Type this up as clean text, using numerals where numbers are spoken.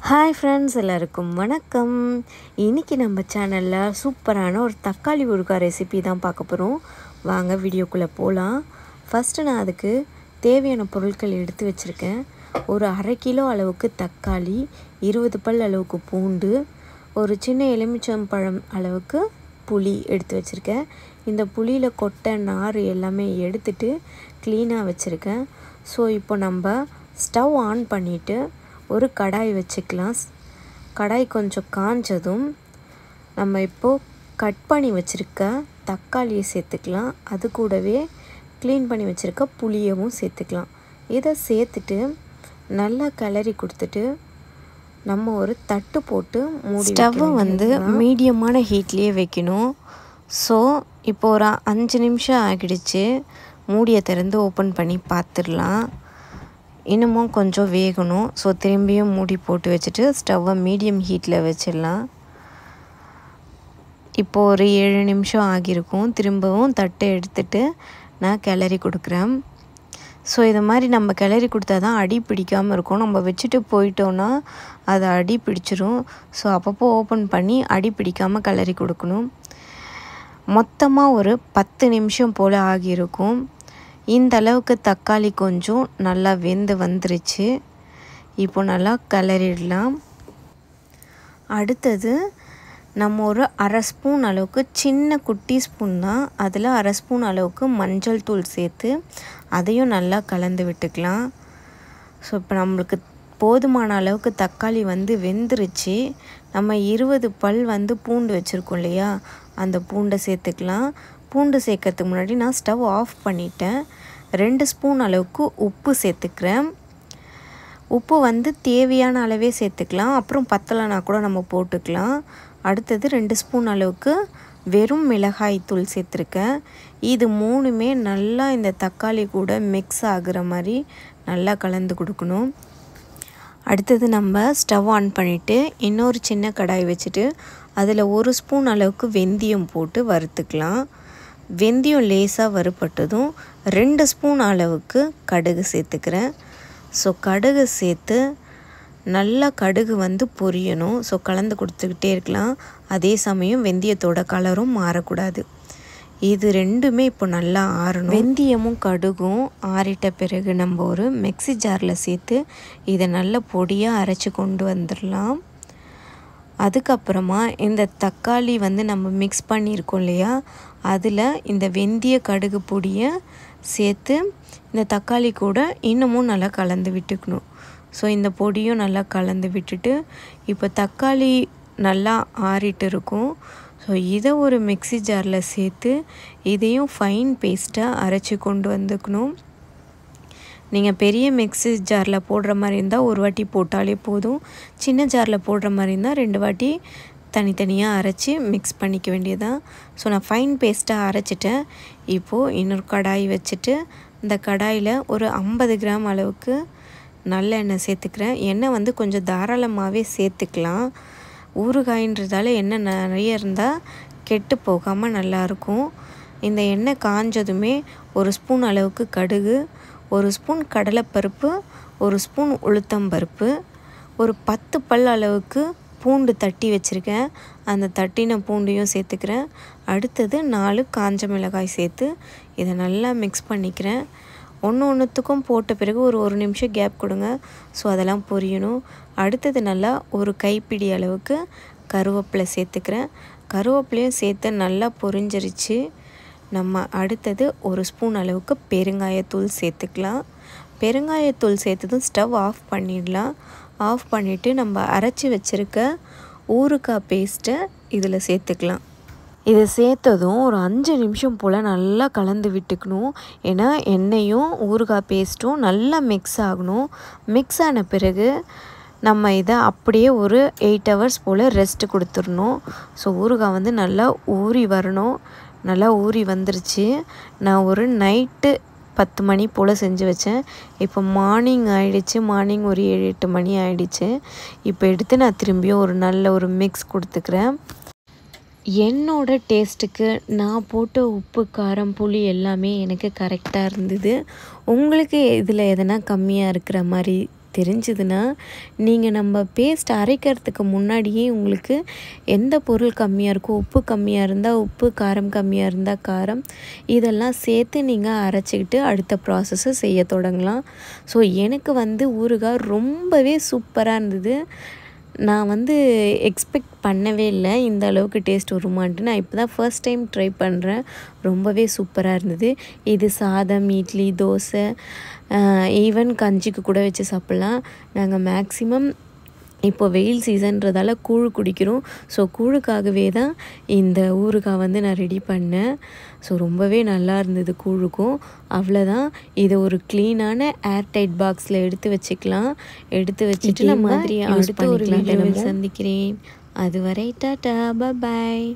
Hi friends, எல்லாருக்கும் வணக்கம். இன்றைக்கி நம்ம சேனலில் சூப்பரான ஒரு தக்காளி ஊறுகாய் ரெசிபி தான் பார்க்க போகிறோம். வாங்க வீடியோக்குள்ளே போகலாம். ஃபஸ்ட்டு நான் அதுக்கு தேவையான பொருட்கள் எடுத்து வச்சுருக்கேன். ஒரு 1/2 கிலோ அளவுக்கு தக்காளி, 20 பல் அளவுக்கு பூண்டு, ஒரு சின்ன எலுமிச்சம்பழம் அளவுக்கு புளி எடுத்து வச்சுருக்கேன். இந்த புளியில் கொட்டை நார் எல்லாமே எடுத்துட்டு க்ளீனாக வச்சுருக்கேன். ஸோ இப்போ நம்ம ஸ்டவ் ஆன் பண்ணிவிட்டு ஒரு கடாய் வச்சுக்கலாம். கடாய் கொஞ்சம் காஞ்சதும் நம்ம இப்போது கட் பண்ணி வச்சுருக்க தக்காளியை சேர்த்துக்கலாம். அது கூடவே க்ளீன் பண்ணி வச்சுருக்க புளியவும் சேர்த்துக்கலாம். இதை சேர்த்துட்டு நல்லா கிளறி கொடுத்துட்டு நம்ம ஒரு தட்டு போட்டு மூடி ஸ்டவ்வை மீடியமான ஹீட்லேயே வைக்கணும். ஸோ இப்போ ஒரு 5 நிமிஷம் ஆகிடுச்சு. மூடியை திறந்து ஓப்பன் பண்ணி பார்த்துடலாம். இன்னமும் கொஞ்சம் வேகணும். ஸோ திரும்பியும் மூடி போட்டு வச்சுட்டு ஸ்டவ்வை மீடியம் ஹீட்டில் வச்சிடலாம். இப்போது ஒரு 7 நிமிஷம் ஆகியிருக்கும். திரும்பவும் தட்டை எடுத்துட்டு நான் கிளறி கொடுக்குறேன். ஸோ இது மாதிரி நம்ம கிளறி கொடுத்தா தான் அடி பிடிக்காமல் இருக்கும். நம்ம வச்சுட்டு போயிட்டோன்னா அது அடி பிடிச்சிரும். ஸோ அப்பப்போ ஓப்பன் பண்ணி அடி பிடிக்காமல் கிளறி கொடுக்கணும். மொத்தமாக ஒரு 10 நிமிஷம் போல் ஆகியிருக்கும். இந்த அளவுக்கு தக்காளி கொஞ்சம் நல்லா வெந்து வந்துருச்சு. இப்போ நல்லா கிளறிடலாம். அடுத்தது நம்ம ஒரு 1/2 ஸ்பூன் அளவுக்கு, சின்ன குட்டி ஸ்பூன் தான், அதில் 1/2 ஸ்பூன் அளவுக்கு மஞ்சள் தூள் சேர்த்து அதையும் நல்லா கலந்து விட்டுக்கலாம். ஸோ இப்போ நம்மளுக்கு போதுமான அளவுக்கு தக்காளி வெந்துருச்சு. நம்ம 20 பல் பூண்டு வச்சுருக்கோம் இல்லையா, அந்த பூண்டை சேர்த்துக்கலாம். பூண்டு சேர்க்கறதுக்கு முன்னாடி நான் ஸ்டவ் ஆஃப் பண்ணிட்டேன். 2 ஸ்பூன் அளவுக்கு உப்பு சேர்த்துக்கிறேன். உப்பு தேவையான அளவே சேர்த்துக்கலாம். அப்புறம் பத்தலைனா கூட நம்ம போட்டுக்கலாம். அடுத்தது 2 ஸ்பூன் அளவுக்கு வெறும் மிளகாய் தூள் சேர்த்துருக்கேன். இது 3மே நல்லா இந்த தக்காளி கூட மிக்ஸ் ஆகுற மாதிரி நல்லா கலந்து கொடுக்கணும். அடுத்தது நம்ம ஸ்டவ் ஆன் பண்ணிவிட்டு இன்னொரு சின்ன கடாய் வச்சுட்டு அதில் 1 ஸ்பூன் அளவுக்கு வெந்தயம் போட்டு வறுத்துக்கலாம். வெந்தயம் லேசாக வறுப்பட்டதும் 2 ஸ்பூன் அளவுக்கு கடுகு சேர்த்துக்கிறேன். ஸோ கடுகு சேர்த்து நல்லா கடுகு பொரியணும். ஸோ கலந்து கொடுத்துக்கிட்டே இருக்கலாம். அதே சமயம் வெந்தயத்தோட கலரும் மாறக்கூடாது. இது ரெண்டுமே இப்போ நல்லா ஆறணும். வெந்தயமும் கடுகும் ஆறிட்ட பிறகு நம்ம ஒரு மிக்ஸி ஜாரில் சேர்த்து இதை நல்ல பொடியாக அரைச்சி கொண்டு வந்துடலாம். அதுக்கப்புறமா இந்த தக்காளி நம்ம மிக்ஸ் பண்ணியிருக்கோம் இல்லையா, அதில் இந்த வெந்தய கடுகு பொடியை சேர்த்து இந்த தக்காளி கூட இன்னமும் நல்லா கலந்து விட்டுக்கணும். ஸோ இந்த பொடியும் நல்லா கலந்து விட்டுட்டு இப்போ தக்காளி நல்லா ஆறிட்டு இருக்கும். ஸோ இதை ஒரு மிக்ஸி ஜாரில் சேர்த்து இதையும் ஃபைன் பேஸ்ட்டாக அரைச்சி கொண்டு வந்துக்கணும். நீங்கள் பெரிய மிக்ஸி ஜாரில் போடுற மாதிரி இருந்தால் ஒரு வாட்டி போட்டாலே போதும். சின்ன ஜாரில் போடுற மாதிரி இருந்தால் 2 வாட்டி தனித்தனியாக அரைச்சி மிக்ஸ் பண்ணிக்க வேண்டியதான். ஸோ நான் ஃபைன் பேஸ்ட்டாக அரைச்சிட்டேன். இப்போது இன்னொரு கடாய் வச்சுட்டு இந்த கடாயில் ஒரு 50 கிராம் அளவுக்கு நல்லெண்ணெய் சேர்த்துக்கிறேன். எண்ணெய் கொஞ்சம் தாராளமாகவே சேர்த்துக்கலாம். ஊறுகாயின்றதால எண்ணெய் நிறைய இருந்தால் கெட்டு போகாமல் நல்லாயிருக்கும். இந்த எண்ணெய் காஞ்சதுமே 1 ஸ்பூன் அளவுக்கு கடுகு, 1 ஸ்பூன் கடலைப்பருப்பு, 1 ஸ்பூன் உளுத்தம்பருப்பு, ஒரு 10 பல் அளவுக்கு பூண்டு தட்டி வச்சுருக்கேன். அந்த தட்டின பூண்டையும் சேர்த்துக்கிறேன். அடுத்தது 4 காஞ்ச மிளகாய் சேர்த்து இதை நல்லா மிக்ஸ் பண்ணிக்கிறேன். ஒன்றுத்துக்கும் போட்ட பிறகு ஒரு 1 நிமிஷம் கேப் கொடுங்க. ஸோ அதெல்லாம் பொரியணும். அடுத்தது நல்லா ஒரு கைப்பிடி அளவுக்கு கருவேப்பிலை சேர்த்துக்கிறேன். கருவேப்பிலையும் சேர்த்து நல்லா பொரிஞ்சிருச்சு. நம்ம அடுத்தது 1 ஸ்பூன் அளவுக்கு பெருங்காயத்தூள் சேர்த்துக்கலாம். பெருங்காயத்தூள் சேர்த்ததும் ஸ்டவ் ஆஃப் பண்ணிடலாம். ஆஃப் பண்ணிவிட்டு நம்ம அரைச்சி வச்சுருக்க ஊறுகாய் பேஸ்ட்டை இதில் சேர்த்துக்கலாம். இதை சேர்த்ததும் ஒரு 5 நிமிஷம் போல் நல்லா கலந்து விட்டுக்கணும். ஏன்னா எண்ணெயும் ஊறுகாய் பேஸ்ட்டும் நல்லா மிக்ஸ் ஆகணும். மிக்ஸ் ஆன பிறகு நம்ம இதை அப்படியே ஒரு 8 ஹவர்ஸ் போல் ரெஸ்ட் கொடுத்துடணும். ஸோ ஊறுகாய் நல்லா ஊறி வரணும். நல்லா ஊறி வந்துருச்சு. நான் ஒரு நைட்டு 10 மணி போல் செஞ்சு வச்சேன். இப்போ மார்னிங் ஆகிடுச்சு. மார்னிங் ஒரு 7-8 மணி ஆகிடுச்சு. இப்போ எடுத்து நான் திரும்பியும் ஒரு நல்ல ஒரு மிக்ஸ் கொடுத்துக்கிறேன். என்னோட டேஸ்ட்டுக்கு நான் போட்ட உப்பு, காரம், புளி எல்லாமே எனக்கு கரெக்டாக இருந்தது. உங்களுக்கு இதில் எதனா கம்மியாக இருக்கிற மாதிரி தெரிஞ்சதுன்னா நீங்கள் நம்ம பேஸ்ட் அரைக்கிறதுக்கு முன்னாடியே உங்களுக்கு எந்த பொருள் கம்மியாக இருக்கோ, உப்பு கம்மியாக இருந்தால் உப்பு, காரம் கம்மியாக இருந்தால் காரம், இதெல்லாம் சேர்த்து நீங்கள் அரைச்சிக்கிட்டு அடுத்த ப்ராசஸை செய்ய தொடங்கலாம். ஸோ எனக்கு வந்து ஊறுகாய் ரொம்பவே சூப்பராக இருந்தது. நான் வந்து எக்ஸ்பெக்ட் பண்ணவே இல்லை இந்த அளவுக்கு டேஸ்ட் வருமான்ட்டு. நான் இப்போ தான் ஃபர்ஸ்ட் டைம் ட்ரை பண்ணுறேன். ரொம்பவே சூப்பராக இருந்தது. இது சாதம், இட்லி, தோசை, ஈவன் கஞ்சிக்கு கூட வச்சு சாப்பிட்லாம். நாங்கள் மேக்ஸிமம் இப்போ வெயில் சீசன்றதால கூழ் குடிக்கிறோம். ஸோ கூழுக்காகவே தான் இந்த ஊறுகாய் வந்து நான் ரெடி பண்ணேன். ஸோ ரொம்பவே நல்லா இருந்தது கூழுக்கும். அவ்வளோதான். இதை ஒரு க்ளீனான ஏர்டைட் பாக்ஸில் எடுத்து வச்சுக்கலாம். எடுத்து வச்சுட்டு நம்ம மாதிரி அடுத்த ஒரு வீடியோவில் சந்திக்கிறேன். அதுவரை டாடா, பாய்.